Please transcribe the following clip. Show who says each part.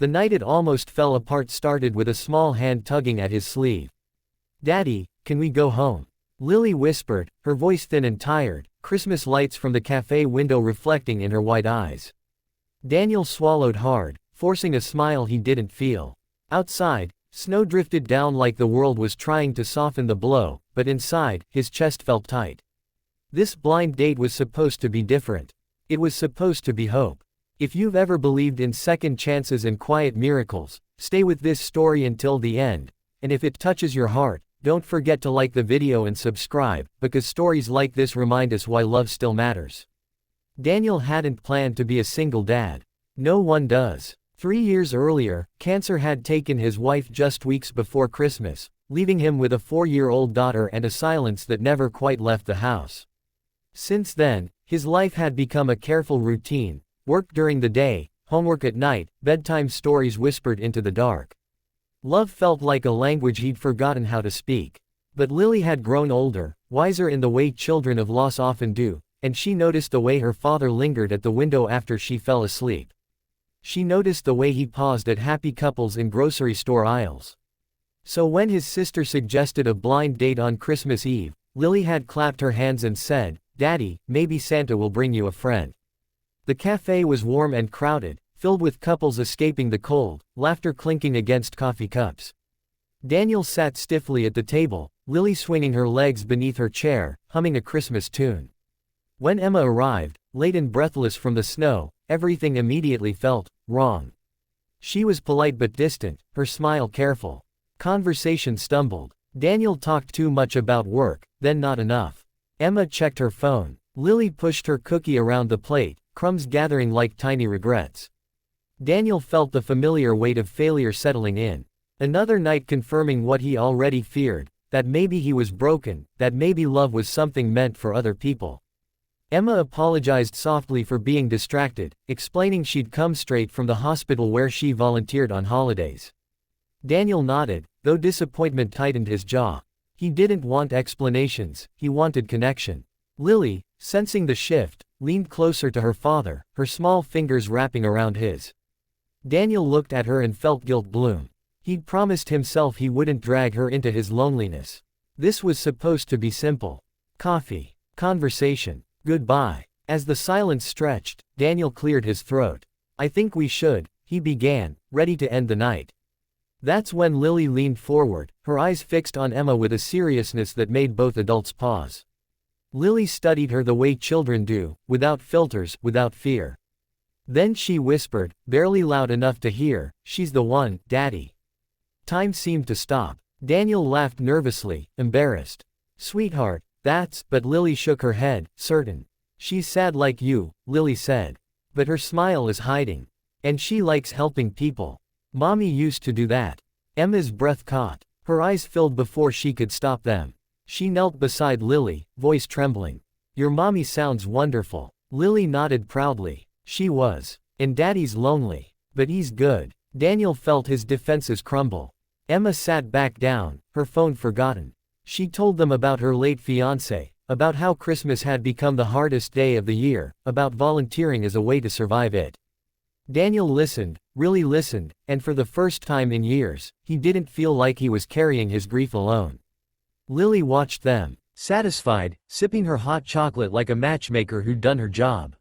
Speaker 1: The night it almost fell apart started with a small hand tugging at his sleeve. "Daddy, can we go home?" Lily whispered, her voice thin and tired, Christmas lights from the cafe window reflecting in her white eyes. Daniel swallowed hard, forcing a smile he didn't feel. Outside, snow drifted down like the world was trying to soften the blow, but inside, his chest felt tight. This blind date was supposed to be different. It was supposed to be hope. If you've ever believed in second chances and quiet miracles, stay with this story until the end, and if it touches your heart, don't forget to like the video and subscribe, because stories like this remind us why love still matters. Daniel hadn't planned to be a single dad. No one does. 3 years earlier, cancer had taken his wife just weeks before Christmas, leaving him with a 4-year-old daughter and a silence that never quite left the house. Since then, his life had become a careful routine: work during the day, homework at night, bedtime stories whispered into the dark. Love felt like a language he'd forgotten how to speak. But Lily had grown older, wiser in the way children of loss often do, and she noticed the way her father lingered at the window after she fell asleep. She noticed the way he paused at happy couples in grocery store aisles. So when his sister suggested a blind date on Christmas Eve, Lily had clapped her hands and said, "Daddy, maybe Santa will bring you a friend." The cafe was warm and crowded, filled with couples escaping the cold, laughter clinking against coffee cups. Daniel sat stiffly at the table, Lily swinging her legs beneath her chair, humming a Christmas tune. When Emma arrived, late and breathless from the snow, everything immediately felt wrong. She was polite but distant, her smile careful. Conversation stumbled. Daniel talked too much about work, then not enough. Emma checked her phone. Lily pushed her cookie around the plate, crumbs gathering like tiny regrets. Daniel felt the familiar weight of failure settling in. Another night confirming what he already feared, that maybe he was broken, that maybe love was something meant for other people. Emma apologized softly for being distracted, explaining she'd come straight from the hospital where she volunteered on holidays. Daniel nodded, though disappointment tightened his jaw. He didn't want explanations, he wanted connection. Lily, sensing the shift, leaned closer to her father, her small fingers wrapping around his. Daniel looked at her and felt guilt bloom. He'd promised himself he wouldn't drag her into his loneliness. This was supposed to be simple. Coffee. Conversation. Goodbye. As the silence stretched, Daniel cleared his throat. "I think we should," he began, ready to end the night. That's when Lily leaned forward, her eyes fixed on Emma with a seriousness that made both adults pause. Lily studied her the way children do, without filters, without fear. Then she whispered, barely loud enough to hear, "She's the one, Daddy." Time seemed to stop. Daniel laughed nervously, embarrassed. "Sweetheart, but Lily shook her head, certain. "She's sad like you," Lily said. "But her smile is hiding. And she likes helping people. Mommy used to do that." Emma's breath caught. Her eyes filled before she could stop them. She knelt beside Lily, voice trembling. "Your mommy sounds wonderful." Lily nodded proudly. She was. "And Daddy's lonely. But he's good." Daniel felt his defenses crumble. Emma sat back down, her phone forgotten. She told them about her late fiancé, about how Christmas had become the hardest day of the year, about volunteering as a way to survive it. Daniel listened, really listened, and for the first time in years, he didn't feel like he was carrying his grief alone. Lily watched them, satisfied, sipping her hot chocolate like a matchmaker who'd done her job.